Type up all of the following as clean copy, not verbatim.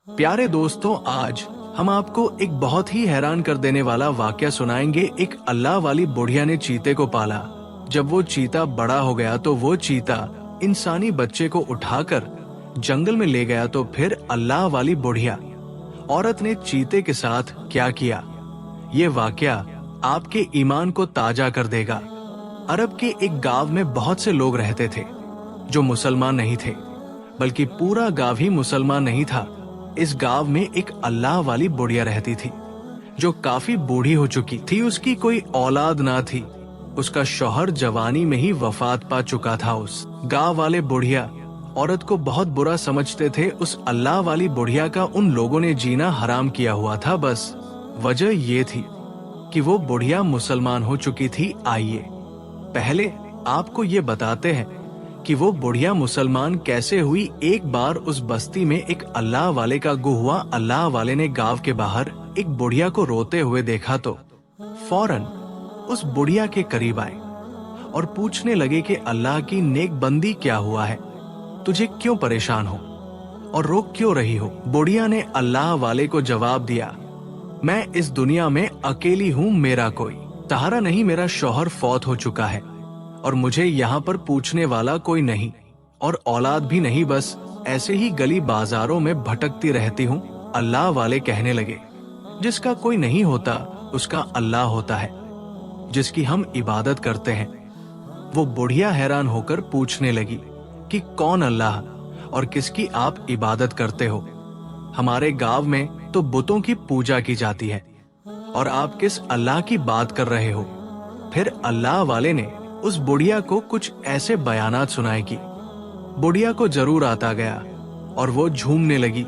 प्यारे दोस्तों, आज हम आपको एक बहुत ही हैरान कर देने वाला वाकया सुनाएंगे। एक अल्लाह वाली बुढ़िया ने चीते को पाला। जब वो चीता बड़ा हो गया तो वो चीता इंसानी बच्चे को उठाकर जंगल में ले गया। तो फिर अल्लाह वाली बुढ़िया औरत ने चीते के साथ क्या किया, ये वाकया आपके ईमान को ताजा कर देगा। अरब के एक गांव में बहुत से लोग रहते थे जो मुसलमान नहीं थे, बल्कि पूरा गांव ही मुसलमान नहीं था। इस गांव में एक अल्लाह वाली बुढ़िया रहती थी जो काफी बूढ़ी हो चुकी थी। उसकी कोई औलाद ना थी। उसका शौहर जवानी में ही वफात पा चुका था। उस गांव वाले बुढ़िया औरत को बहुत बुरा समझते थे। उस अल्लाह वाली बुढ़िया का उन लोगों ने जीना हराम किया हुआ था। बस वजह ये थी कि वो बुढ़िया मुसलमान हो चुकी थी। आइए पहले आपको ये बताते हैं कि वो बुढ़िया मुसलमान कैसे हुई। एक बार उस बस्ती में एक अल्लाह वाले का गुहुआ अल्लाह वाले ने गांव के बाहर एक बुढ़िया को रोते हुए देखा तो फौरन उस बुढ़िया के करीब आए और पूछने लगे कि अल्लाह की नेक बंदी, क्या हुआ है, तुझे क्यों परेशान हो और रो क्यों रही हो। बुढ़िया ने अल्लाह वाले को जवाब दिया, मैं इस दुनिया में अकेली हूँ, मेरा कोई सहारा नहीं, मेरा शौहर फौत हो चुका है और मुझे यहाँ पर पूछने वाला कोई नहीं और औलाद भी नहीं। बस ऐसे ही गली बाजारों में भटकती रहती हूँ। अल्लाह वाले कहने लगे, जिसका कोई नहीं होता उसका अल्लाह होता है, जिसकी हम इबादत करते हैं। वो बुढ़िया हैरान होकर पूछने लगी कि कौन अल्लाह और किसकी आप इबादत करते हो। हमारे गांव में तो बुतों की पूजा की जाती है और आप किस अल्लाह की बात कर रहे हो। फिर अल्लाह वाले ने उस बुढ़िया को कुछ ऐसे बयानात सुनाए कि बुढ़िया को जरूर आता गया और वो झूमने लगी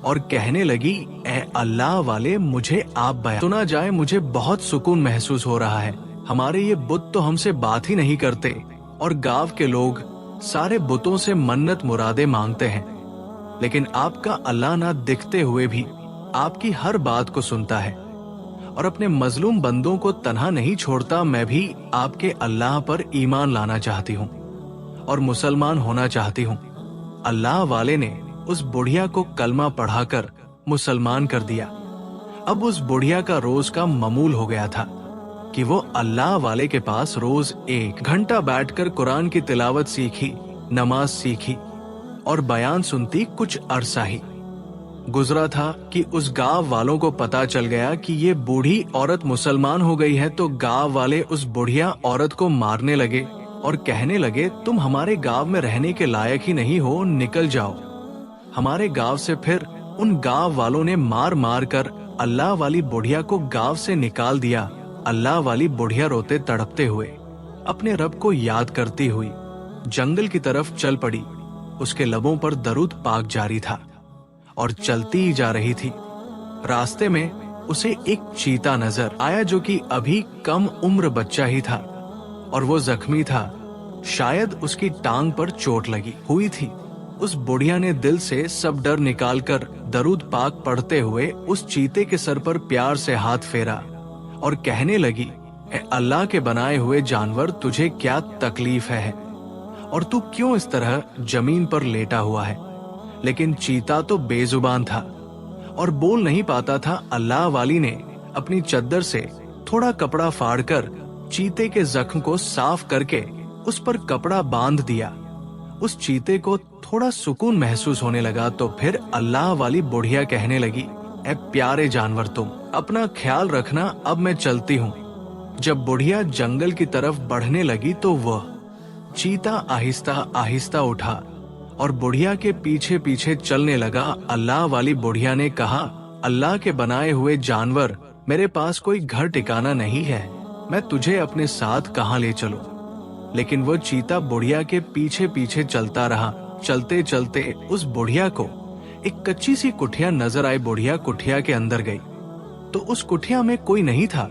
और कहने लगी, ए अल्लाह वाले, मुझे आप बयान सुना जाए, मुझे बहुत सुकून महसूस हो रहा है। हमारे ये बुत तो हमसे बात ही नहीं करते और गांव के लोग सारे बुतों से मन्नत मुरादे मांगते हैं, लेकिन आपका अल्लाह ना दिखते हुए भी आपकी हर बात को सुनता है और अपने मजलूम बंदों को तन्हा नहीं छोड़ता। मैं भी आपके अल्लाह पर ईमान लाना चाहती हूँ और मुसलमान होना चाहती हूँ। अल्लाह वाले ने उस बुढ़िया को कलमा पढ़ाकर मुसलमान कर दिया। अब उस बुढ़िया का रोज का मामूल हो गया था कि वो अल्लाह वाले के पास रोज 1 घंटा बैठकर कुरान की तिलावत सीखी, नमाज सीखी और बयान सुनती। कुछ अरसा ही गुजरा था कि उस गांव वालों को पता चल गया कि ये बूढ़ी औरत मुसलमान हो गई है। तो गांव वाले उस बुढ़िया औरत को मारने लगे और कहने लगे, तुम हमारे गांव में रहने के लायक ही नहीं हो, निकल जाओ हमारे गांव से। फिर उन गांव वालों ने मार मार कर अल्लाह वाली बुढ़िया को गांव से निकाल दिया। अल्लाह वाली बुढ़िया रोते तड़पते हुए अपने रब को याद करती हुई जंगल की तरफ चल पड़ी। उसके लबों पर दरूद पाक जारी था और चलती ही जा रही थी। रास्ते में उसे एक चीता नजर आया जो कि अभी कम उम्र बच्चा ही था और वो जख्मी था। शायद उसकी टांग पर चोट लगी हुई थी। उस बुढ़िया ने दिल से सब डर निकालकर दरूद पाक पढ़ते हुए उस चीते के सर पर प्यार से हाथ फेरा और कहने लगी, ए अल्लाह के बनाए हुए जानवर, तुझे क्या तकलीफ है और तू क्यों इस तरह जमीन पर लेटा हुआ है। लेकिन चीता तो बेजुबान था और बोल नहीं पाता था। अल्लाह वाली ने अपनी चद्दर से थोड़ा कपड़ा फाड़कर चीते के जख्म को साफ करके उस पर कपड़ा बांध दिया। उस चीते को थोड़ा सुकून महसूस होने लगा। तो फिर अल्लाह वाली बुढ़िया कहने लगी, ए प्यारे जानवर, तुम अपना ख्याल रखना, अब मैं चलती हूँ। जब बुढ़िया जंगल की तरफ बढ़ने लगी तो वह चीता आहिस्ता आहिस्ता उठा और बुढ़िया के पीछे पीछे चलने लगा। अल्लाह वाली बुढ़िया ने कहा, अल्लाह के बनाए हुए जानवर, मेरे पास कोई घर ठिकाना नहीं है, मैं तुझे अपने साथ कहाँ ले चलूं। लेकिन वो चीता बुढ़िया के पीछे पीछे चलता रहा। चलते चलते उस बुढ़िया को एक कच्ची सी कुठिया नजर आई। बुढ़िया कुठिया के अंदर गई तो उस कुठिया में कोई नहीं था।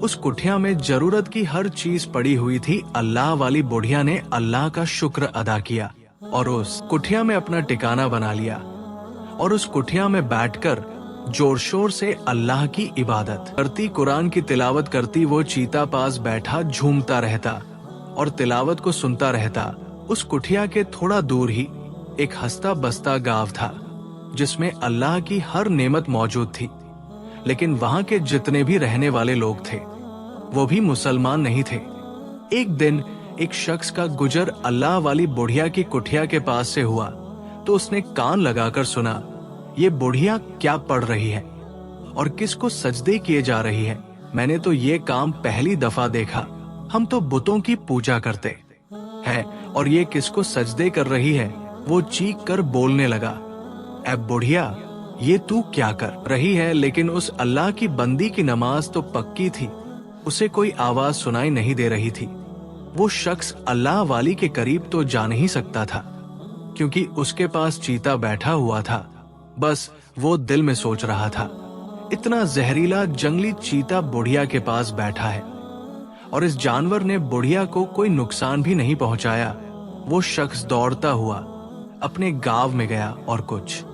उस कुठिया में जरूरत की हर चीज पड़ी हुई थी। अल्लाह वाली बुढ़िया ने अल्लाह का शुक्र अदा किया और उस कुठिया में अपना ठिकाना बना लिया और उस कुठिया में बैठकर जोर शोर से अल्लाह की इबादत करती, कुरान की तिलावत करती। वो चीता पास बैठा झूमता रहता और तिलावत को सुनता रहता। उस कुठिया के थोड़ा दूर ही एक हंसता बसता गांव था जिसमें अल्लाह की हर नेमत मौजूद थी, लेकिन वहां के जितने भी रहने वाले लोग थे वो भी मुसलमान नहीं थे। एक दिन एक शख्स का गुजर अल्लाह वाली बुढ़िया की कुटिया के पास से हुआ तो उसने कान लगाकर सुना, ये बुढ़िया क्या पढ़ रही है और किसको सजदे किए जा रही है। मैंने तो ये काम पहली दफा देखा। हम तो बुतों की पूजा करते हैं और ये किसको सजदे कर रही है। वो चीख कर बोलने लगा, ऐ बुढ़िया, ये तू क्या कर रही है। लेकिन उस अल्लाह की बंदी की नमाज तो पक्की थी, उसे कोई आवाज सुनाई नहीं दे रही थी। वो शख्स अल्लाह वाली के करीब तो जा नहीं सकता था क्योंकि उसके पास चीता बैठा हुआ था। बस वो दिल में सोच रहा था, इतना जहरीला जंगली चीता बुढ़िया के पास बैठा है और इस जानवर ने बुढ़िया को कोई नुकसान भी नहीं पहुंचाया। वो शख्स दौड़ता हुआ अपने गांव में गया और कुछ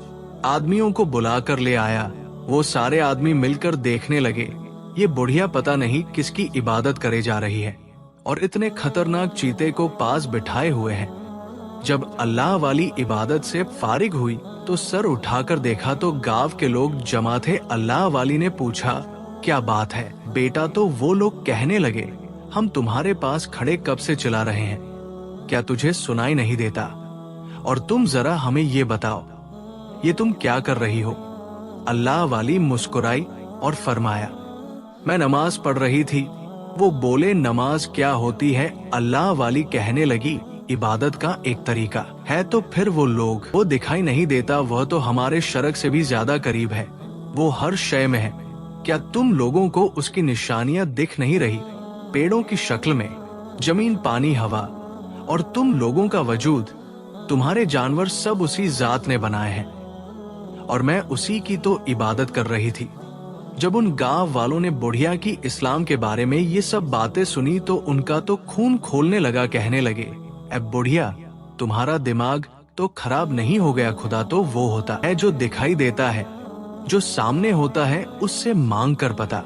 आदमियों को बुलाकर ले आया। वो सारे आदमी मिलकर देखने लगे, ये बुढ़िया पता नहीं किसकी इबादत करे जा रही है और इतने खतरनाक चीते को पास बिठाए हुए है। जब अल्लाह वाली इबादत से फारिग हुई तो सर उठाकर देखा तो गांव के लोग जमा थे। अल्लाह वाली ने पूछा, क्या बात है बेटा? तो वो लोग कहने लगे, हम तुम्हारे पास खड़े कब से चिल्ला रहे हैं, क्या तुझे सुनाई नहीं देता? और तुम जरा हमें ये बताओ, ये तुम क्या कर रही हो? अल्लाह वाली मुस्कुराई और फरमाया, मैं नमाज पढ़ रही थी। वो बोले, नमाज क्या होती है? अल्लाह वाली कहने लगी, इबादत का एक तरीका है। तो फिर वो लोग, वो दिखाई नहीं देता, वह तो हमारे शरक से भी ज्यादा करीब है, वो हर शय में है। क्या तुम लोगों को उसकी निशानियां दिख नहीं रही? पेड़ों की शक्ल में, जमीन, पानी, हवा और तुम लोगों का वजूद, तुम्हारे जानवर सब उसी जात ने बनाए हैं और मैं उसी की तो इबादत कर रही थी। जब उन गांव वालों ने बुढ़िया की इस्लाम के बारे में ये सब बातें सुनी तो उनका तो खून खोलने लगा। कहने लगे, ऐ बुढ़िया, तुम्हारा दिमाग तो खराब नहीं हो गया? खुदा तो वो होता है जो दिखाई देता है, जो सामने होता है उससे मांग कर पता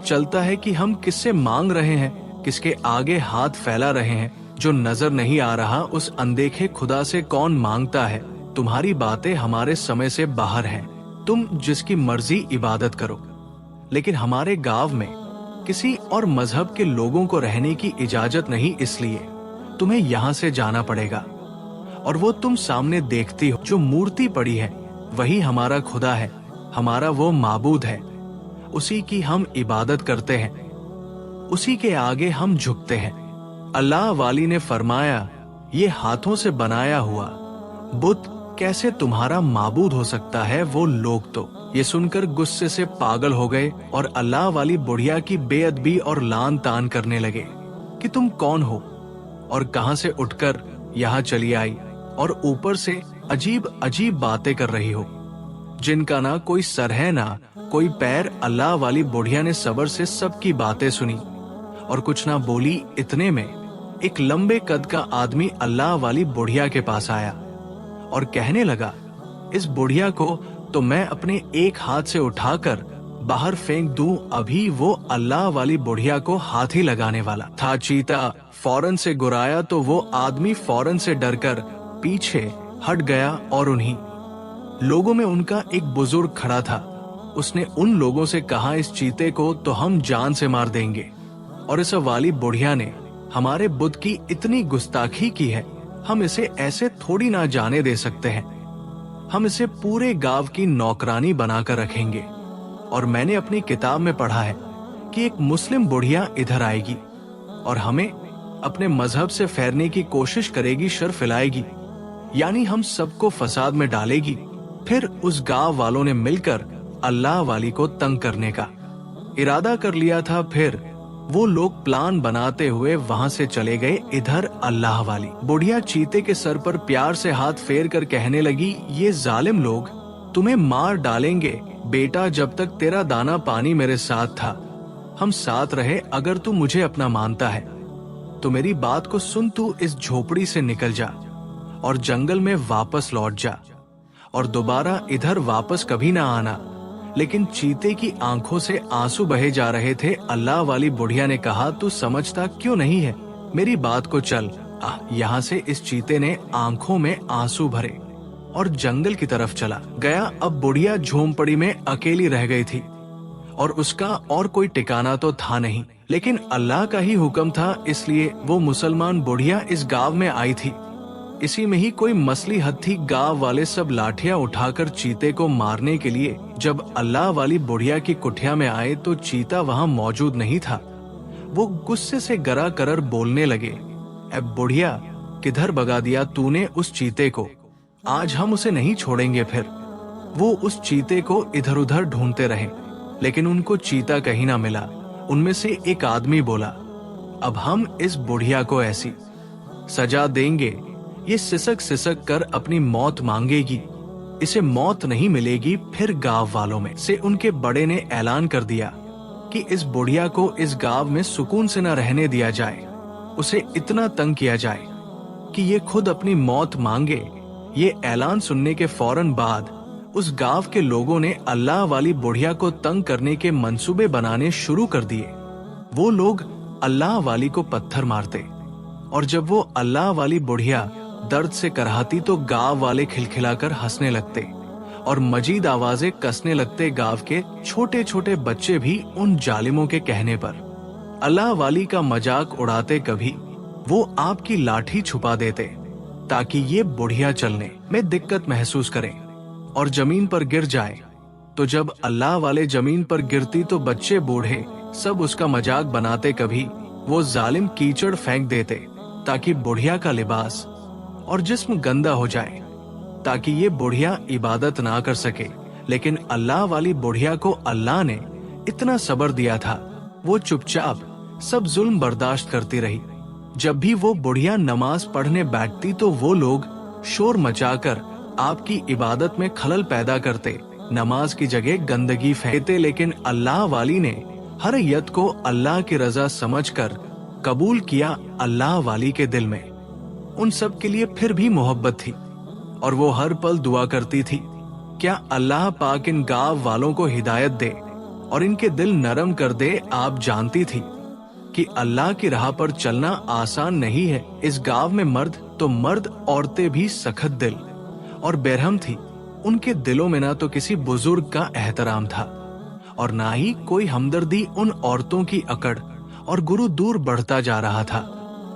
चलता है कि हम किससे मांग रहे हैं, किसके आगे हाथ फैला रहे हैं। जो नजर नहीं आ रहा उस अनदेखे खुदा से कौन मांगता है? तुम्हारी बातें हमारे समय से बाहर हैं। तुम जिसकी मर्जी इबादत करो, लेकिन हमारे गांव में किसी और मजहब के लोगों को रहने की इजाजत नहीं, इसलिए तुम्हें यहाँ से जाना पड़ेगा। और वो तुम सामने देखती हो जो मूर्ति पड़ी है, वही हमारा खुदा है, हमारा वो माबूद है, उसी की हम इबादत करते हैं, उसी के आगे हम झुकते हैं। अल्लाह वाली ने फरमाया, ये हाथों से बनाया हुआ बुत कैसे तुम्हारा माबूद हो सकता है? वो लोग तो ये सुनकर गुस्से से पागल हो गए और अल्लाह वाली बुढ़िया की बेअदबी और लान तान करने लगे कि तुम कौन हो और कहां से उठकर यहाँ चली आई और ऊपर से अजीब अजीब बातें कर रही हो, जिनका ना कोई सर है ना कोई पैर। अल्लाह वाली बुढ़िया ने सब्र से सबकी बातें सुनी और कुछ ना बोली। इतने में एक लंबे कद का आदमी अल्लाह वाली बुढ़िया के पास आया और कहने लगा, इस बुढ़िया को तो मैं अपने एक हाथ से उठाकर बाहर फेंक दूं। अभी वो अल्लाह वाली बुढ़िया को हाथ ही लगाने वाला था। चीता फौरन से गुराया तो वो आदमी फौरन से डरकर पीछे हट गया और उन्हीं लोगों में उनका एक बुजुर्ग खड़ा था। उसने उन लोगों से कहा, इस चीते को तो हम जान से मार देंगे और इस वाली बुढ़िया ने हमारे बुत की इतनी गुस्ताखी की है, हम इसे ऐसे थोड़ी ना जाने दे सकते हैं। हम इसे पूरे गांव की नौकरानी बनाकर रखेंगे। और मैंने अपनी किताब में पढ़ा है कि एक मुस्लिम बुढ़िया इधर आएगी और हमें अपने मजहब से फेरने की कोशिश करेगी, शर फैलाएगी, यानी हम सबको फसाद में डालेगी। फिर उस गांव वालों ने मिलकर अल्लाह वाली को तंग करने का इरादा कर लिया था। फिर वो लोग प्लान बनाते हुए वहां से चले गए। इधर अल्लाह वाली बुढ़िया चीते के सर पर प्यार से हाथ फेर कर कहने लगी, ये जालिम लोग तुम्हें मार डालेंगे। बेटा, जब तक तेरा दाना पानी मेरे साथ था, हम साथ रहे। अगर तू मुझे अपना मानता है तो मेरी बात को सुन, तू इस झोपड़ी से निकल जा और जंगल में वापस लौट जा और दोबारा इधर वापस कभी ना आना। लेकिन चीते की आंखों से आंसू बहे जा रहे थे। अल्लाह वाली बुढ़िया ने कहा, तू समझता क्यों नहीं है मेरी बात को? चल यहाँ से। इस चीते ने आंखों में आंसू भरे और जंगल की तरफ चला गया। अब बुढ़िया झोंपड़ी में अकेली रह गई थी और उसका और कोई ठिकाना तो था नहीं, लेकिन अल्लाह का ही हुक्म था, इसलिए वो मुसलमान बुढ़िया इस गांव में आई थी। इसी में ही कोई मसलीहत थी। गांव वाले सब लाठियां उठाकर चीते को मारने के लिए जब अल्लाह वाली बुढ़िया की कुटिया में आए तो चीता वहां मौजूद नहीं था। वो गुस्से से गरा कर बोलने लगे, ए बुढ़िया, किधर भगा दिया तूने उस चीते को? आज हम उसे नहीं छोड़ेंगे। फिर वो उस चीते को इधर उधर ढूंढते रहे, लेकिन उनको चीता कहीं ना मिला। उनमें से एक आदमी बोला, अब हम इस बुढ़िया को ऐसी सजा देंगे, ये सिसक सिसक कर अपनी मौत मांगेगी, इसे मौत नहीं मिलेगी। फिर गांव वालों में से उनके बड़े ने ऐलान कर दिया कि इस बुढ़िया को इस गांव में सुकून से न रहने दिया जाए, उसे इतना तंग किया जाए कि ये खुद अपनी मौत मांगे। ये ऐलान सुनने के फौरन बाद उस गांव के लोगों ने अल्लाह वाली बुढ़िया को तंग करने के मंसूबे बनाने शुरू कर दिए। वो लोग अल्लाह वाली को पत्थर मारते और जब वो अल्लाह वाली बुढ़िया दर्द से कराहती तो गांव वाले खिलखिलाकर हंसने लगते और मजीद आवाजें कसने लगते। गांव के छोटे छोटे बच्चे भी उन जालिमों के कहने पर अल्लाह वाली का मजाक उड़ाते। कभी वो आपकी लाठी छुपा देते ताकि ये बुढ़िया चलने में दिक्कत महसूस करें और जमीन पर गिर जाए। तो जब अल्लाह वाले जमीन पर गिरती तो बच्चे बूढ़े सब उसका मजाक बनाते। कभी वो जालिम कीचड़ फेंक देते ताकि बुढ़िया का लिबास और जिस्म गंदा हो जाए, ताकि ये बुढ़िया इबादत ना कर सके। लेकिन अल्लाह वाली बुढ़िया को अल्लाह ने इतना सब्र दिया था, वो चुपचाप सब जुल्म बर्दाश्त करती रही। जब भी वो बुढ़िया नमाज पढ़ने बैठती तो वो लोग शोर मचाकर आपकी इबादत में खलल पैदा करते, नमाज की जगह गंदगी फेंकते। लेकिन अल्लाह वाली ने हर यत को अल्लाह की रजा समझकर कबूल किया। अल्लाह वाली के दिल में उन सब के लिए फिर भी मोहब्बत थी और वो हर पल दुआ करती थी, क्या अल्लाह पाक इन गांव वालों को हिदायत दे और इनके दिल नरम कर दे। आप जानती थी कि अल्लाह की राह पर चलना आसान नहीं है। इस गांव में मर्द तो मर्द, औरतें भी सख्त दिल और बेरहम थी। उनके दिलों में ना तो किसी बुजुर्ग का एहतराम था और ना ही कोई हमदर्दी। उन औरतों की अकड़ और गुरु दूर बढ़ता जा रहा था।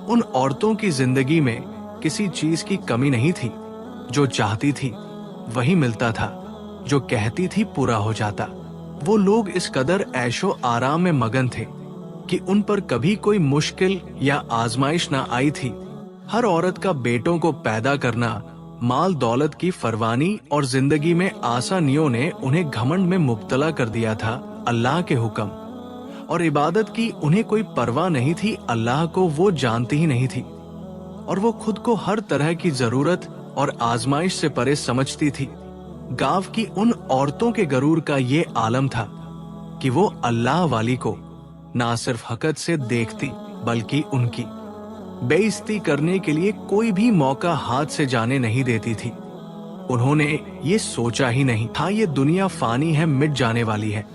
उन औरतों की जिंदगी में किसी चीज की कमी नहीं थी। जो चाहती थी वही मिलता था, जो कहती थी पूरा हो जाता। वो लोग इस कदर ऐशो आराम में मगन थे कि उन पर कभी कोई मुश्किल या आजमाइश ना आई थी। हर औरत का बेटों को पैदा करना, माल दौलत की फरवानी और जिंदगी में आसानियों ने उन्हें घमंड में मुब्तला कर दिया था। अल्लाह के हुक्म और इबादत की उन्हें कोई परवाह नहीं थी। अल्लाह को वो जानती ही नहीं थी और वो खुद को हर तरह की जरूरत और आजमाइश से परे समझती थी। गांव की उन औरतों के गरूर का ये आलम था कि वो अल्लाह वाली को ना सिर्फ हकत से देखती बल्कि उनकी बेइज्जती करने के लिए कोई भी मौका हाथ से जाने नहीं देती थी। उन्होंने ये सोचा ही नहीं था ये दुनिया फानी है, मिट जाने वाली है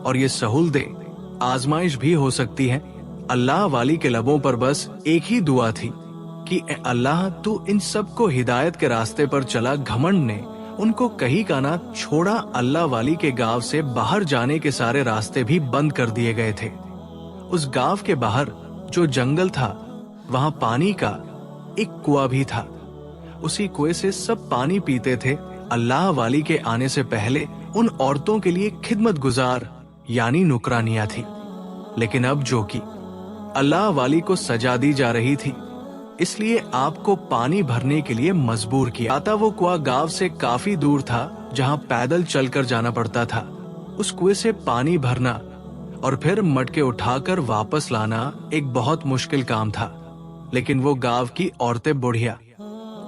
और ये सहूलतें आजमाइश भी हो सकती है। अल्लाह वाली के लबों पर बस एक ही दुआ थी कि ए अल्लाह, तू इन सब को हिदायत के रास्ते पर चला। घमंड ने उनको कहीं का ना छोड़ा। अल्लाह वाली के गांव से बाहर जाने के सारे रास्ते भी बंद कर दिए गए थे। उस गांव के बाहर जो जंगल था वहां पानी का एक कुआं भी था। उसी कुएं से सब पानी पीते थे। अल्लाह वाली के आने से पहले उन औरतों के लिए खिदमत गुजार यानी नुकरानियां थी, लेकिन अब जो कि अल्लाह वाली को सजा दी जा रही थी, इसलिए आपको पानी भरने के लिए मजबूर किया था। वो कुआं गांव से काफी दूर था जहां पैदल चलकर जाना पड़ता था। उस कुएं से पानी भरना और फिर मटके उठाकर वापस लाना एक बहुत मुश्किल काम था। लेकिन वो गांव की औरतें बुढ़िया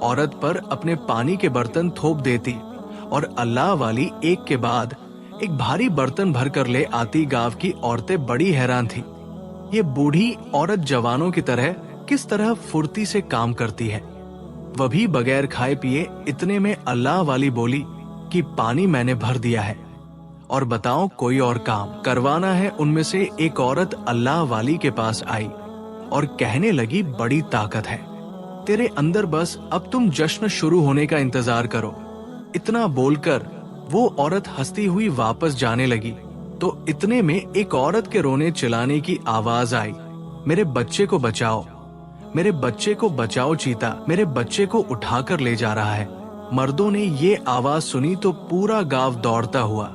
औरत पर अपने पानी के बर्तन थोप देती और अल्लाह वाली एक के बाद एक भारी बर्तन भर कर ले आती। गांव की औरतें बड़ी हैरान थी, ये बूढ़ी औरत जवानों की तरह किस तरह फुर्ती से काम करती है, वह भी बगैर खाए पिए। इतने में अल्लाह वाली बोली कि पानी मैंने भर दिया है और बताओ कोई और काम करवाना है। उनमें से एक औरत अल्लाह वाली के पास आई और कहने लगी, बड़ी ताकत है तेरे अंदर, बस अब तुम जश्न शुरू होने का इंतजार करो। इतना बोलकर वो औरत हंसती हुई वापस जाने लगी तो इतने में एक औरत के रोने चिल्लाने की आवाज आई, मेरे बच्चे को बचाओ, मेरे बच्चे को बचाओ, चीता मेरे बच्चे को उठाकर ले जा रहा है। मर्दों ने ये आवाज सुनी तो पूरा गांव दौड़ता हुआ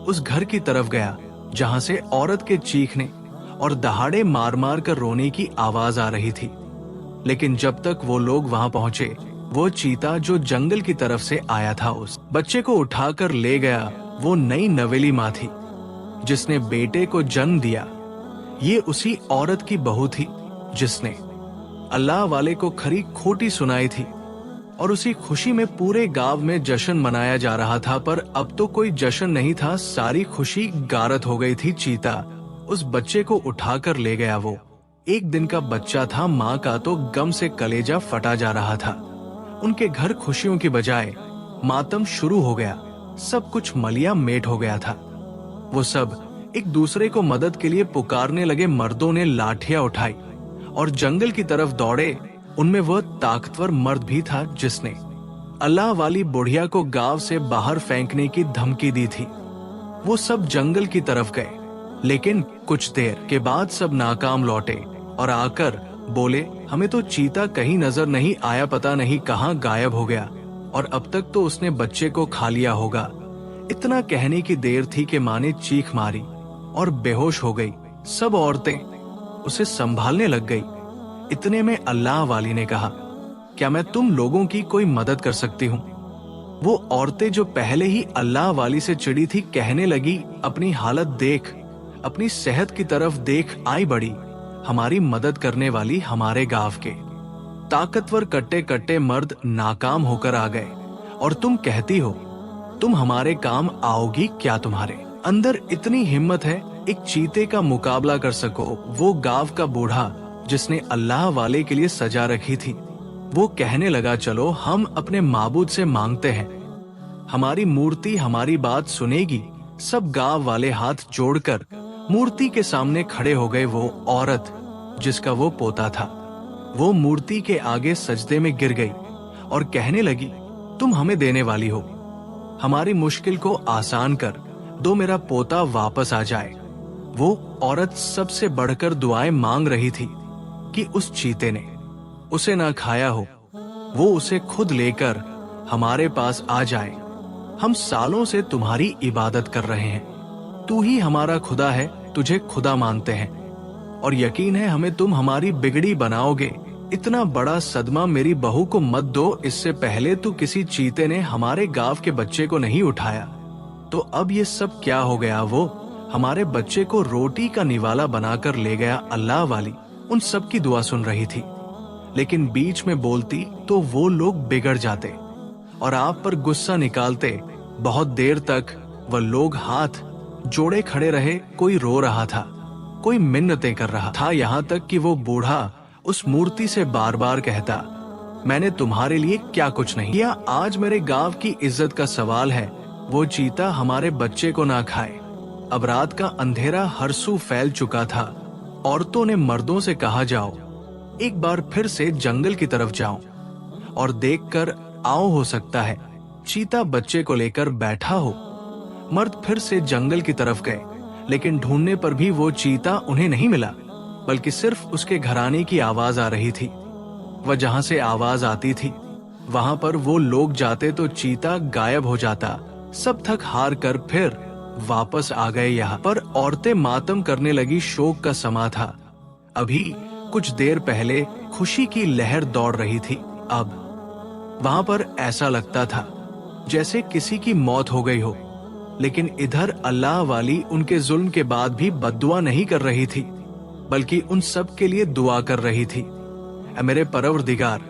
उस घर की तरफ गया जहां से औरत के चीखने और दहाड़े मार मार कर रोने की आवाज आ रही थी। लेकिन जब तक वो लोग वहां पहुंचे, वो चीता जो जंगल की तरफ से आया था उस बच्चे को उठाकर ले गया। वो नई नवेली माँ थी जिसने बेटे को जन्म दिया। ये उसी औरत की बहू थी जिसने अल्लाह वाले को खरी खोटी सुनाई थी और उसी खुशी में पूरे गांव में जश्न मनाया जा रहा था। पर अब तो कोई जश्न नहीं था, सारी खुशी गारत हो गई थी। चीता उस बच्चे को उठाकर ले गया। वो एक दिन का बच्चा था, माँ का तो गम से कलेजा फटा जा रहा था। उनके घर खुशियों की बजाय मातम शुरू हो गया। सब कुछ मलिया मेट हो गया था। वो सब एक दूसरे को मदद के लिए पुकारने लगे। मर्दों ने लाठियां उठाई और जंगल की तरफ दौड़े। उनमें वह ताकतवर मर्द भी था जिसने अल्लाह वाली बुढ़िया को गांव से बाहर फेंकने की धमकी दी थी। वो सब जंगल की तरफ गए, लेकिन कुछ देर के बाद सब नाकाम लौटे और आकर बोले, हमें तो चीता कहीं नजर नहीं आया, पता नहीं कहाँ गायब हो गया और अब तक तो उसने बच्चे को खा लिया होगा। इतना कहने की देर थी कि माँ ने चीख मारी और बेहोश हो गई। सब औरतें उसे संभालने लग गई। इतने में अल्लाह वाली ने कहा, क्या मैं तुम लोगों की कोई मदद कर सकती हूँ? वो औरतें जो पहले ही अल्लाह वाली से चिड़ी थी कहने लगी, अपनी हालत देख, अपनी सेहत की तरफ देख, आई बड़ी हमारी मदद करने वाली हमारे गांव के ताकतवर कट्टे कट्टे मर्द नाकाम होकर आ गए और तुम कहती हो तुम हमारे काम आओगी क्या? तुम्हारे अंदर इतनी हिम्मत है एक चीते का मुकाबला कर सको? वो गांव का बूढ़ा जिसने अल्लाह वाले के लिए सजा रखी थी, वो कहने लगा, चलो हम अपने माबूद से मांगते हैं, हमारी मूर्ति हमारी बात सुनेगी। सब गांव वाले हाथ जोड़कर मूर्ति के सामने खड़े हो गए। वो औरत जिसका वो पोता था, वो मूर्ति के आगे सजदे में गिर गई और कहने लगी, तुम हमें देने वाली हो, हमारी मुश्किल को आसान कर दो, मेरा पोता वापस आ जाए। वो औरत सबसे बढ़कर दुआएं मांग रही थी कि उस चीते ने उसे ना खाया हो, वो उसे खुद लेकर हमारे पास आ जाए। हम सालों से तुम्हारी इबादत कर रहे हैं, तू ही हमारा खुदा है, तुझे खुदा मानते हैं और यकीन है हमें तुम हमारी बिगड़ी बनाओगे। इतना बड़ा सदमा मेरी बहू को मत दो, इससे पहले तो किसी चीते ने हमारे गांव के बच्चे को नहीं उठाया, तो अब ये सब क्या हो गया? वो हमारे बच्चे को रोटी का निवाला बनाकर ले गया। अल्लाह वाली उन सब की दुआ सुन रही थी, लेकिन बीच में बोलती तो वो लोग बिगड़ जाते और आप पर गुस्सा निकालते। बहुत देर तक वह लोग हाथ जोड़े खड़े रहे। कोई रो रहा था, कोई मिन्नतें कर रहा था, यहाँ तक कि वो बूढ़ा उस मूर्ति से बार बार कहता, मैंने तुम्हारे लिए क्या कुछ नहीं किया, आज मेरे गांव की इज्जत का सवाल है, वो चीता हमारे बच्चे को ना खाए। अब रात का अंधेरा हर सू फैल चुका था। औरतों ने मर्दों से कहा, जाओ एक बार फिर से जंगल की तरफ जाओ और देखकर आओ, हो सकता है चीता बच्चे को लेकर बैठा हो। मर्द फिर से जंगल की तरफ गए, लेकिन ढूंढने पर भी वो चीता उन्हें नहीं मिला, बल्कि सिर्फ उसके घराने की आवाज आ रही थी। वह जहां से आवाज आती थी वहां पर वो लोग जाते तो चीता गायब हो जाता। सब थक हार कर फिर वापस आ गए। यहाँ पर औरतें मातम करने लगी। शोक का समा था। अभी कुछ देर पहले खुशी की लहर दौड़ रही थी, अब वहां पर ऐसा लगता था जैसे किसी की मौत हो गई हो। लेकिन इधर अल्लाह वाली उनके जुल्म के बाद भी बद्दुआ नहीं कर रही थी, बल्कि उन सब के लिए दुआ कर रही थी। ऐ मेरे परवरदिगार,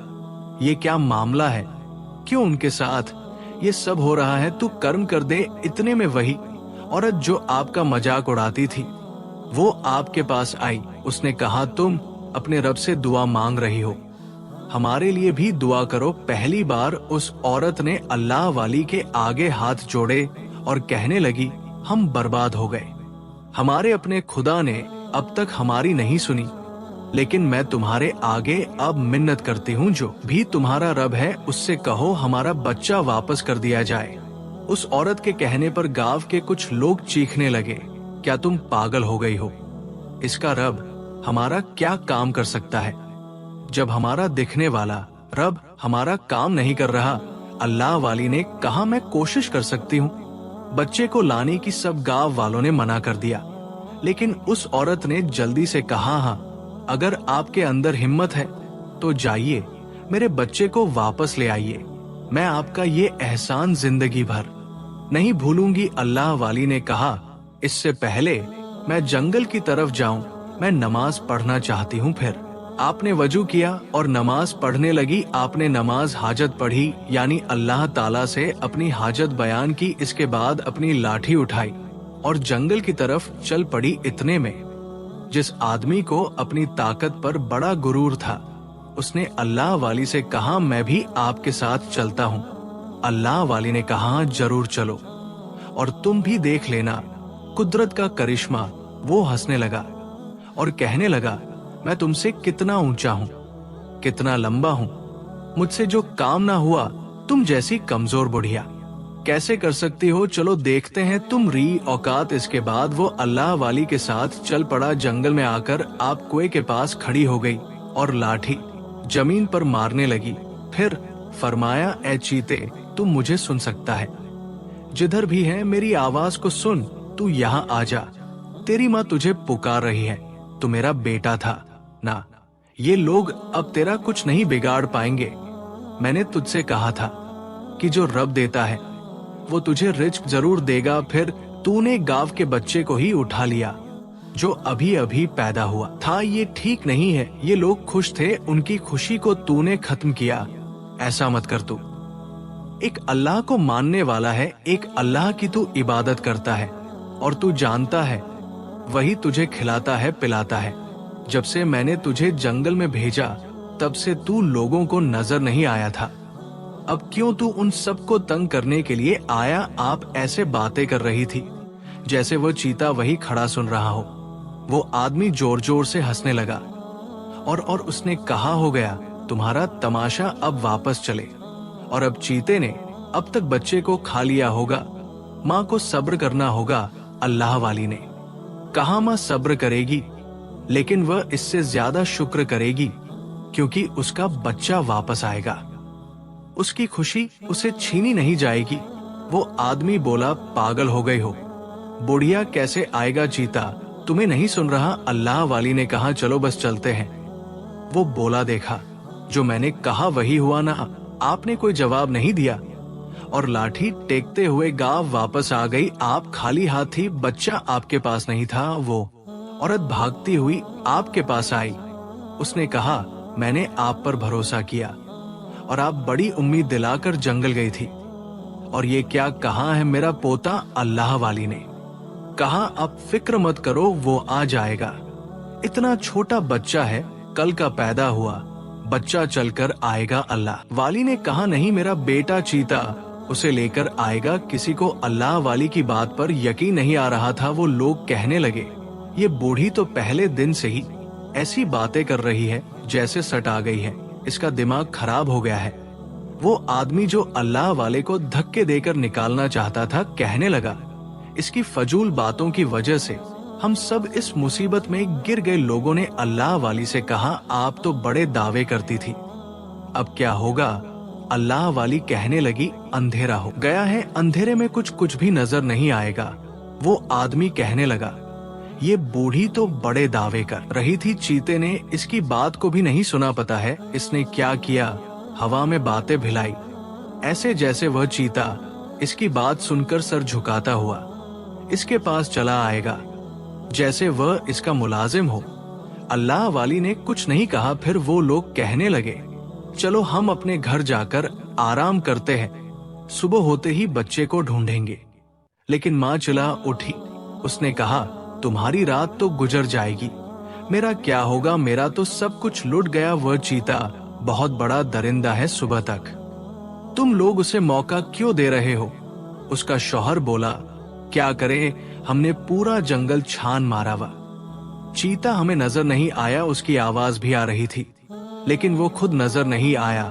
ये क्या मामला है? क्यों उनके साथ ये सब हो रहा है? तू कर्म कर दे। इतने में वही औरत जो आपका मजाक उड़ाती थी वो आपके पास आई। उसने कहा, तुम अपने रब से दुआ मांग रही हो, हमारे लिए भी दुआ करो। पहली बार उस औरत ने अल्लाह वाली के आगे हाथ जोड़े और कहने लगी, हम बर्बाद हो गए, हमारे अपने खुदा ने अब तक हमारी नहीं सुनी, लेकिन मैं तुम्हारे आगे अब मिन्नत करती हूँ, जो भी तुम्हारा रब है उससे कहो हमारा बच्चा वापस कर दिया जाए। उस औरत के कहने पर गांव के कुछ लोग चीखने लगे, क्या तुम पागल हो गई हो? इसका रब हमारा क्या काम कर सकता है? जब हमारा दिखने वाला रब हमारा काम नहीं कर रहा। अल्लाह वाली ने कहा, मैं कोशिश कर सकती हूँ। बच्चे को लाने की सब गांव वालों ने मना कर दिया, लेकिन उस औरत ने जल्दी से कहा, हाँ, अगर आपके अंदर हिम्मत है तो जाइए, मेरे बच्चे को वापस ले आइए। मैं आपका ये एहसान जिंदगी भर नहीं भूलूंगी। अल्लाह वाली ने कहा, इससे पहले मैं जंगल की तरफ जाऊं, मैं नमाज पढ़ना चाहती हूँ। फिर आपने वजू किया और नमाज पढ़ने लगी। आपने नमाज हाजत पढ़ी, यानी अल्लाह ताला से अपनी हाजत बयान की। इसके बाद अपनी लाठी उठाई और जंगल की तरफ चल पड़ी। इतने में जिस आदमी को अपनी ताकत पर बड़ा गुरूर था, उसने अल्लाह वाली से कहा, मैं भी आपके साथ चलता हूँ। अल्लाह वाली ने कहा, जरूर चलो और तुम भी देख लेना कुदरत का करिश्मा। वो हंसने लगा और कहने लगा, मैं तुमसे कितना ऊंचा हूँ, कितना लंबा हूँ। मुझसे जो काम ना हुआ, तुम जैसी कमजोर बुढ़िया कैसे कर सकती हो? चलो देखते हैं तुम री औकात। इसके बाद वो अल्लाह वाली के साथ चल पड़ा। जंगल में आकर आप कुएं के पास खड़ी हो गई और लाठी जमीन पर मारने लगी। फिर फरमाया, ए चीते, तू मुझे सुन सकता है, जिधर भी है मेरी आवाज को सुन, तू यहाँ आ जा। तेरी माँ तुझे पुकार रही है, तू मेरा बेटा था ना। ये लोग अब तेरा कुछ नहीं बिगाड़ पाएंगे। मैंने तुझसे कहा था कि जो रब देता है वो तुझे रिज्क जरूर देगा। फिर तूने गांव के बच्चे को ही उठा लिया जो अभी अभी पैदा हुआ था। ये ठीक नहीं है। ये लोग खुश थे, उनकी खुशी को तूने खत्म किया। ऐसा मत कर। तू एक अल्लाह को मानने वाला है, एक अल्लाह की तू इबादत करता है और तू जानता है वही तुझे खिलाता है, पिलाता है। जब से मैंने तुझे जंगल में भेजा तब से तू लोगों को नजर नहीं आया था। अब क्यों तू उन सबको तंग करने के लिए आया? आप ऐसे बातें कर रही थी जैसे वो चीता वही खड़ा सुन रहा हो। वो आदमी जोर जोर से हंसने लगा और उसने कहा, हो गया तुम्हारा तमाशा, अब वापस चले। और अब चीते ने अब तक बच्चे को खा लिया होगा। माँ को सब्र करना होगा। अल्लाह वाली ने कहा, माँ सब्र करेगी, लेकिन वह इससे ज्यादा शुक्र करेगी क्योंकि उसका बच्चा वापस आएगा। उसकी खुशी उसे छीनी नहीं जाएगी। वो आदमी बोला, पागल हो गई हो, बुढ़िया कैसे आएगा चीता, तुम्हें नहीं सुन रहा? अल्लाह वाली ने कहा, चलो बस चलते हैं। वो बोला, देखा जो मैंने कहा वही हुआ ना। आपने कोई जवाब नहीं दिया और लाठी टेकते हुए गांव वापस आ गई। आप खाली हाथ थी, बच्चा आपके पास नहीं था। वो औरत भागती हुई आपके पास आई। उसने कहा, मैंने आप पर भरोसा किया और आप बड़ी उम्मीद दिलाकर जंगल गई थी, और ये क्या कहाँ है मेरा पोता? अल्लाह वाली ने कहा, अब फिक्र मत करो, वो आ जाएगा। इतना छोटा बच्चा है, कल का पैदा हुआ बच्चा चलकर आएगा। अल्लाह वाली ने कहा, नहीं, मेरा बेटा चीता उसे लेकर आएगा। किसी को अल्लाह वाली की बात पर यकीन नहीं आ रहा था। वो लोग कहने लगे, ये बूढ़ी तो पहले दिन से ही ऐसी बातें कर रही है जैसे सट आ गई है, इसका दिमाग खराब हो गया है। वो आदमी जो अल्लाह वाले को धक्के देकर निकालना चाहता था कहने लगा, इसकी फजूल बातों की वजह से हम सब इस मुसीबत में गिर गए। लोगों ने अल्लाह वाली से कहा, आप तो बड़े दावे करती थी, अब क्या होगा? अल्लाह वाली कहने लगी, अंधेरा हो गया है, अंधेरे में कुछ भी नजर नहीं आएगा। वो आदमी कहने लगा, ये बूढ़ी तो बड़े दावे कर रही थी। चीते ने इसकी बात को भी नहीं सुना। पता है इसने क्या किया? हवा में बातें भिलाई, ऐसे जैसे वह चीता इसकी बात सुनकर सर झुकाता हुआ इसके पास चला आएगा, जैसे वह इसका मुलाजिम हो। अल्लाह वाली ने कुछ नहीं कहा। फिर वो लोग कहने लगे, चलो हम अपने घर जाकर आराम करते हैं, सुबह होते ही बच्चे को ढूंढेंगे। लेकिन माँ चिल्ला उठी। उसने कहा, तुम्हारी रात तो गुजर जाएगी, मेरा क्या होगा? मेरा तो सब कुछ लुट गया। वह चीता बहुत बड़ा दरिंदा है, सुबह तक तुम लोग उसे मौका क्यों दे रहे हो? उसका शौहर बोला, क्या करे, हमने पूरा जंगल छान मारा हुआ, चीता हमें नजर नहीं आया, उसकी आवाज भी आ रही थी, लेकिन वो खुद नजर नहीं आया।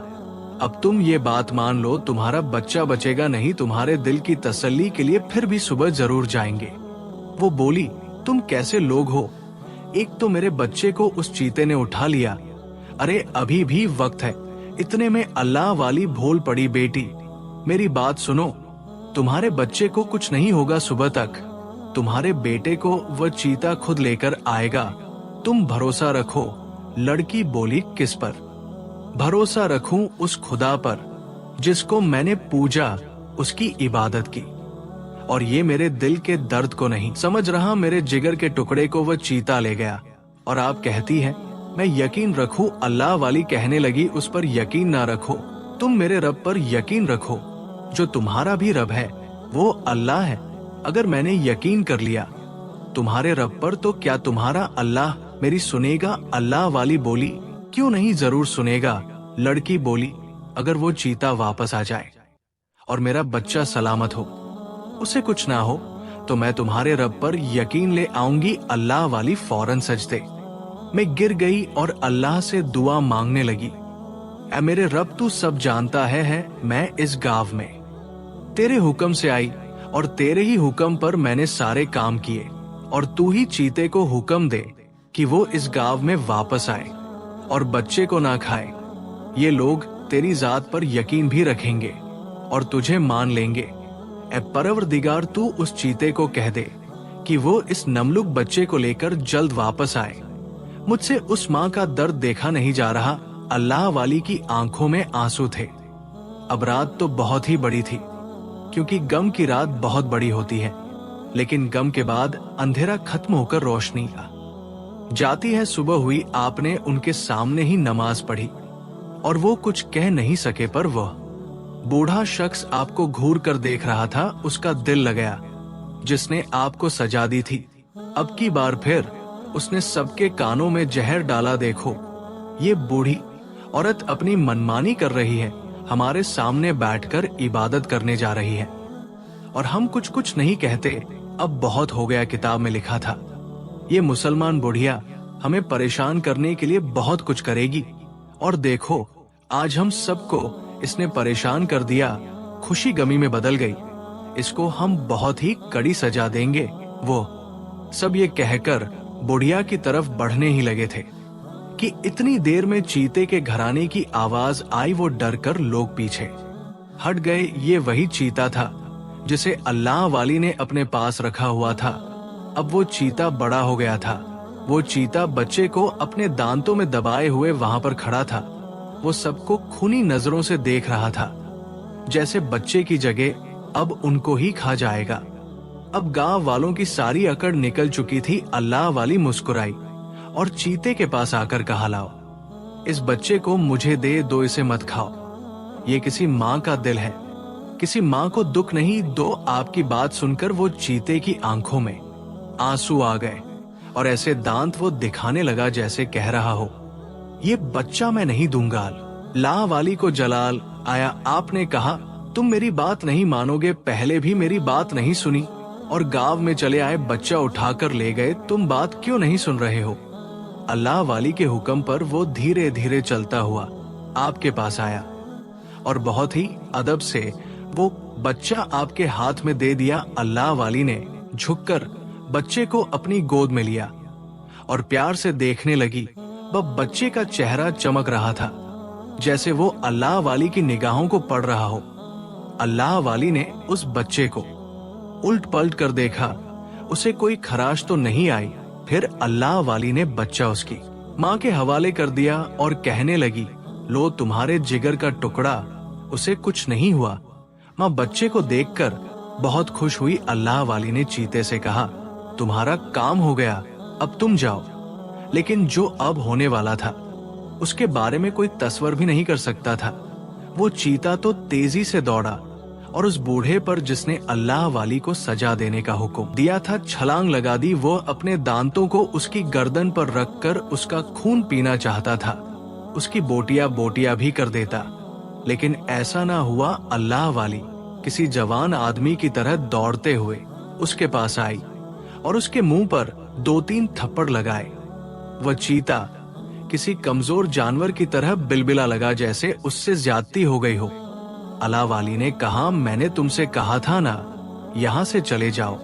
अब तुम ये बात मान लो, तुम्हारा बच्चा बचेगा नहीं। तुम्हारे दिल की तसल्ली के लिए फिर भी सुबह जरूर जाएंगे। वो बोली, तुम कैसे लोग हो? एक तो मेरे बच्चे को उस चीते ने उठा लिया। अरे अभी भी वक्त है। इतने में अल्लाह वाली भोल पड़ी, बेटी मेरी बात सुनो, तुम्हारे बच्चे को कुछ नहीं होगा। सुबह तक तुम्हारे बेटे को वह चीता खुद लेकर आएगा, तुम भरोसा रखो। लड़की बोली, किस पर? भरोसा रखूं उस खुदा पर जिसको मैंने पूजा, उसकी इबादत की। और ये मेरे दिल के दर्द को नहीं समझ रहा, मेरे जिगर के टुकड़े को वह चीता ले गया। और आप कहती हैं मैं यकीन रखूं? अल्लाह वाली कहने लगी, उस पर यकीन ना रखो, तुम मेरे रब पर यकीन रखो, जो तुम्हारा भी रब है, वो अल्लाह है। अगर मैंने यकीन कर लिया तुम्हारे रब पर, तो क्या तुम्हारा अल्लाह मेरी सुनेगा? अल्लाह वाली बोली, क्यों नहीं, जरूर सुनेगा। लड़की बोली, अगर वो चीता वापस आ जाए और मेरा बच्चा सलामत हो, उसे कुछ ना हो, तो मैं तुम्हारे रब पर यकीन ले आऊंगी। अल्लाह वाली फौरन सजदे मैं गिर गई और अल्लाह से दुआ मांगने लगी, ऐ मेरे रब, तू सब जानता है मैं इस गांव में तेरे हुक्म से आई और तेरे ही हुक्म पर मैंने सारे काम किए, और तू ही चीते को हुक्म दे कि वो इस गांव में वापस आए और बच्चे को ना खाए। ये लोग तेरी जात पर यकीन भी रखेंगे और तुझे मान लेंगे। ऐ परवरदिगार, तू उस चीते को कह दे कि वो इस नमलुक बच्चे को लेकर जल्द वापस आए। मुझसे उस माँ का दर्द देखा नहीं जा रहा। अल्लाह वाली की आंखों में आंसू थे। अब रात तो बहुत ही बड़ी थी, क्योंकि गम की रात बहुत बड़ी होती है, लेकिन गम के बाद अंधेरा खत्म होकर रोशनी आ जाती है। सुबह हुई, आपने उनके सामने ही नमाज पढ़ी और वो कुछ कह नहीं सके, पर वह बूढ़ा शख्स आपको घूर कर देख रहा था। उसका दिल लग गया, जिसने आपको सजा दी थी। अब की बार फिर उसने सबके कानों में जहर डाला। देखो, ये बूढ़ी औरत अपनी मनमानी कर रही है, हमारे सामने बैठकर इबादत करने जा रही है, और हम कुछ नहीं कहते। अब बहुत हो गया, किताब में लिखा था ये मुसलमान बुढ़िया हमें परेशान करने के लिए बहुत कुछ करेगी, और देखो आज हम सबको इसने परेशान कर दिया, खुशी गमी में बदल गई। इसको हम बहुत ही कड़ी सजा देंगे। वो सब ये कहकर बुढ़िया की तरफ बढ़ने ही लगे थे कि इतनी देर में चीते के घराने की आवाज आई। वो डर कर लोग पीछे हट गए। ये वही चीता था जिसे अल्लाह वाली ने अपने पास रखा हुआ था। अब वो चीता बड़ा हो गया था। वो चीता बच्चे को अपने दांतों में दबाए हुए वहां पर खड़ा था। वो सबको खूनी नजरों से देख रहा था, जैसे बच्चे की जगह अब उनको ही खा जाएगा। अब गांव वालों की सारी अकड़ निकल चुकी थी। अल्लाह वाली मुस्कुराई और चीते के पास आकर कहा, लाओ इस बच्चे को मुझे दे दो, इसे मत खाओ। ये किसी माँ का दिल है, किसी माँ को दुख नहीं दो। आपकी बात सुनकर वो चीते की आंखों में आंसू आ गए और ऐसे दांत वो दिखाने लगा जैसे कह रहा हो, ये बच्चा मैं नहीं दूंगा। ला वाली को जलाल आया। आपने कहा, तुम मेरी बात नहीं मानोगे, पहले भी मेरी बात नहीं सुनी और गांव में चले आए, बच्चा उठाकर ले गए, तुम बात क्यों नहीं सुन रहे हो? अल्लाह वाली के हुक्म पर वो धीरे धीरे चलता हुआ आपके पास आया और बहुत ही अदब से वो बच्चा आपके हाथ में दे दिया। अल्लाह वाली ने झुककर बच्चे को अपनी गोद में लिया और प्यार से देखने लगी। वह बच्चे का चेहरा चमक रहा था, जैसे वो अल्लाह वाली की निगाहों को पढ़ रहा हो। अल्लाह वाली ने उस बच्चे को उल्ट पलट कर देखा, उसे कोई खराश तो नहीं आई। फिर अल्लाह वाली ने बच्चा उसकी माँ के हवाले कर दिया और कहने लगी, लो तुम्हारे जिगर का टुकड़ा, उसे कुछ नहीं हुआ। माँ बच्चे को देखकर बहुत खुश हुई। अल्लाह वाली ने चीते से कहा, तुम्हारा काम हो गया, अब तुम जाओ। लेकिन जो अब होने वाला था उसके बारे में कोई तस्वर भी नहीं कर सकता था। वो चीता तो तेजी से दौड़ा और उस बूढ़े पर जिसने अल्लाह वाली को सजा देने का हुक्म दिया था छलांग लगा दी। वो अपने दांतों को उसकी गर्दन पर रखकर उसका खून पीना चाहता था, उसकी बोटियां बोटियां भी कर देता, लेकिन ऐसा ना हुआ। अल्लाह वाली किसी जवान आदमी की तरह दौड़ते हुए उसके पास आई और उसके मुंह पर 2-3 थप्पड़ लगाए। वह चीता किसी कमजोर जानवर की तरह बिलबिला लगा जैसे उससे ज्यादती हो गई हो। अल्लाह वाली ने कहा, मैंने तुमसे कहा था ना, यहाँ से चले जाओ।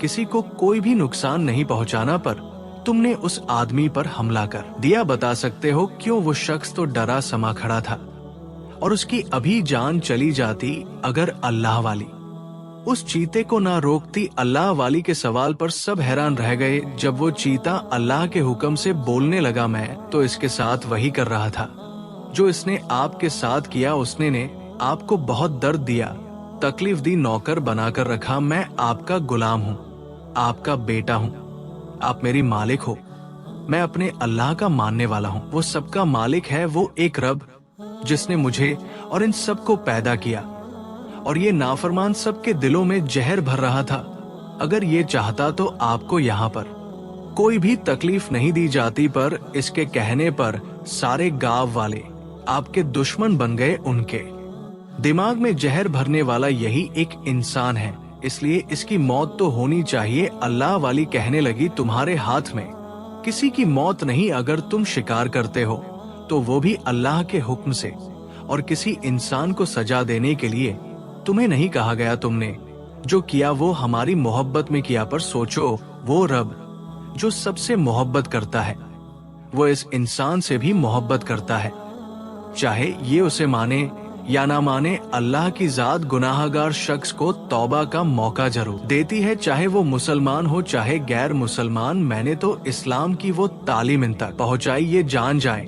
किसी को कोई भी नुकसान नहीं पहुंचाना, पर तुमने उस आदमी पर हमला कर दिया। बता सकते हो क्यों? वो शख्स तो डरा समा खड़ा था और उसकी अभी जान चली जाती अगर अल्लाह वाली उस चीते को ना रोकती। अल्लाह वाली के सवाल पर सब हैरान रह गए। जब वो चीता अल्लाह के हुक्म से बोलने लगा, मैं तो इसके साथ वही कर रहा था जो इसने आपके साथ किया। उसने ने आपको बहुत दर्द दिया, तकलीफ दी, नौकर बनाकर रखा। मैं आपका गुलाम हूँ, आपका बेटा हूँ, आप मेरी मालिक हो। मैं अपने अल्लाह का मानने वाला हूँ। वो सबका मालिक है, वो एक रब जिसने मुझे और इन सबको पैदा किया। और ये नाफरमान सबके दिलों में जहर भर रहा था। अगर ये चाहता तो आपको यहाँ पर कोई भी तकलीफ नहीं दी जाती, पर इसके कहने पर सारे गांव वाले आपके दुश्मन बन गए। उनके दिमाग में जहर भरने वाला यही एक इंसान है, इसलिए इसकी मौत तो होनी चाहिए। अल्लाह वाली कहने लगी, तुम्हारे हाथ में किसी की मौत नहीं। अगर तुम शिकार करते हो तो वो भी अल्लाह के हुक्म से, और किसी इंसान को सजा देने के लिए तुम्हें नहीं कहा गया। तुमने जो किया वो हमारी मोहब्बत में किया, पर सोचो वो रब जो सबसे मोहब्बत करता है वो इस इंसान से भी मोहब्बत करता है, चाहे ये उसे माने या ना माने। अल्लाह की जात गुनाहगार शख्स को तौबा का मौका जरूर देती है, चाहे वो मुसलमान हो चाहे गैर मुसलमान। मैंने तो इस्लाम की वो तालीम इन तक पहुंचाई, ये जान जाए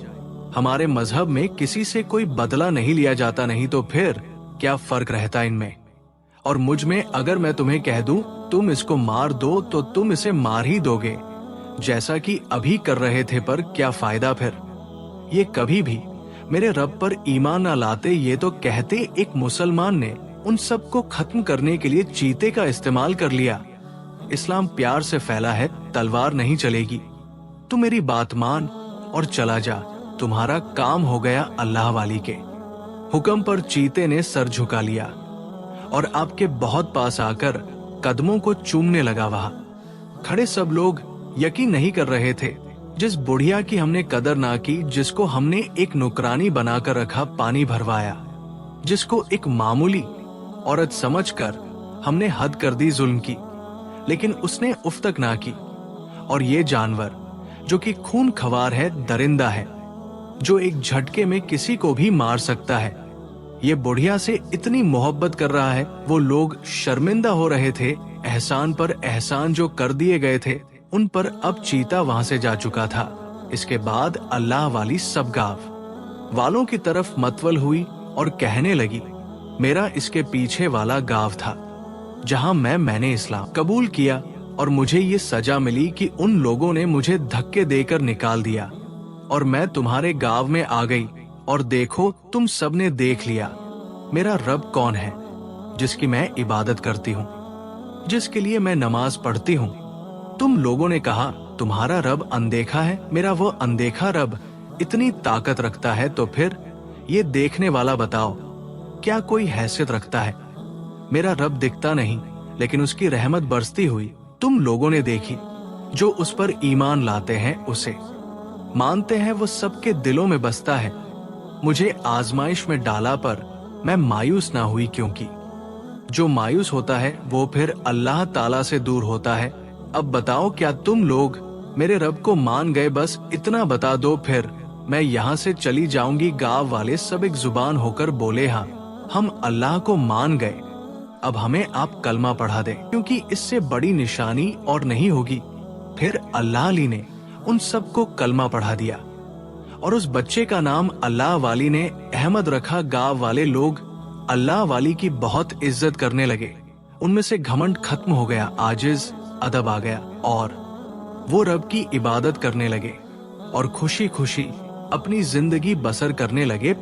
हमारे मजहब में किसी से कोई बदला नहीं लिया जाता। नहीं तो फिर क्या फर्क रहता इनमें और मुझ में? अगर मैं तुम्हें कह दूं तुम इसको मार दो तो तुम इसे मार ही दोगे, जैसा कि अभी कर रहे थे। पर क्या फायदा फिर? ये कभी भी मेरे रब पर ईमान न लाते। ये तो कहते एक मुसलमान ने उन सब को खत्म करने के लिए चीते का इस्तेमाल कर लिया। इस्लाम प्यार से फैला है, तलवार नहीं चलेगी। तू मेरी बात मान और चला जा, तुम्हारा काम हो गया। अल्लाह वाली के हुक्म पर चीते ने सर झुका लिया और आपके बहुत पास आकर कदमों को चूमने लगा। वहां खड़े सब लोग यकीन नहीं कर रहे थे। जिस बुढ़िया की हमने कदर ना की, जिसको हमने एक नौकरानी बनाकर रखा, पानी भरवाया, जिसको एक मामूली औरत समझकर हमने हद कर दी जुल्म की, लेकिन उसने उफ तक ना की। और ये जानवर जो कि खून खवार है, दरिंदा है, जो एक झटके में किसी को भी मार सकता है, ये बुढ़िया से इतनी मोहब्बत कर रहा है। वो लोग शर्मिंदा हो रहे थे। एहसान पर एहसान जो कर दिए गए थे उन पर अब चीता वहां से जा चुका था। इसके बाद अल्लाह वाली सब गांव वालों की तरफ मतवल हुई और कहने लगी, मेरा इसके पीछे वाला गांव था जहां मैंने इस्लाम कबूल किया और मुझे ये सजा मिली कि उन लोगों ने मुझे धक्के देकर निकाल दिया और मैं तुम्हारे गांव में आ गई। और देखो तुम सबने देख लिया मेरा रब कौन है, जिसकी मैं इबादत करती हूँ, जिसके लिए मैं नमाज पढ़ती हूँ। तुम लोगों ने कहा तुम्हारा रब अनदेखा है। मेरा वो अनदेखा रब इतनी ताकत रखता है तो फिर ये देखने वाला बताओ क्या कोई हैसियत रखता है? मेरा रब दिखता नहीं, लेकिन उसकी रहमत बरसती हुई तुम लोगों ने देखी। जो उस पर ईमान लाते हैं, उसे मानते हैं, वो सबके दिलों में बसता है। मुझे आजमाइश में डाला पर मैं मायूस ना हुई, क्योंकि जो मायूस होता है वो फिर अल्लाह ताला से दूर होता है। अब बताओ क्या तुम लोग मेरे रब को मान गए? बस इतना बता दो, फिर मैं यहाँ से चली जाऊंगी। गांव वाले सब एक जुबान होकर बोले, हाँ हम अल्लाह को मान गए, अब हमें आप कलमा पढ़ा दें, क्योंकि इससे बड़ी निशानी और नहीं होगी। फिर अल्लाह अली ने उन सबको कलमा पढ़ा दिया और उस बच्चे का नाम अल्लाह वाली ने अहमद रखा। गांव वाले लोग अल्लाह वाली की बहुत इज्जत करने लगे। उनमें से घमंड खत्म हो गया, आजिज अदब आ गया और वो रब की इबादत करने लगे और खुशी खुशी अपनी जिंदगी बसर करने लगे।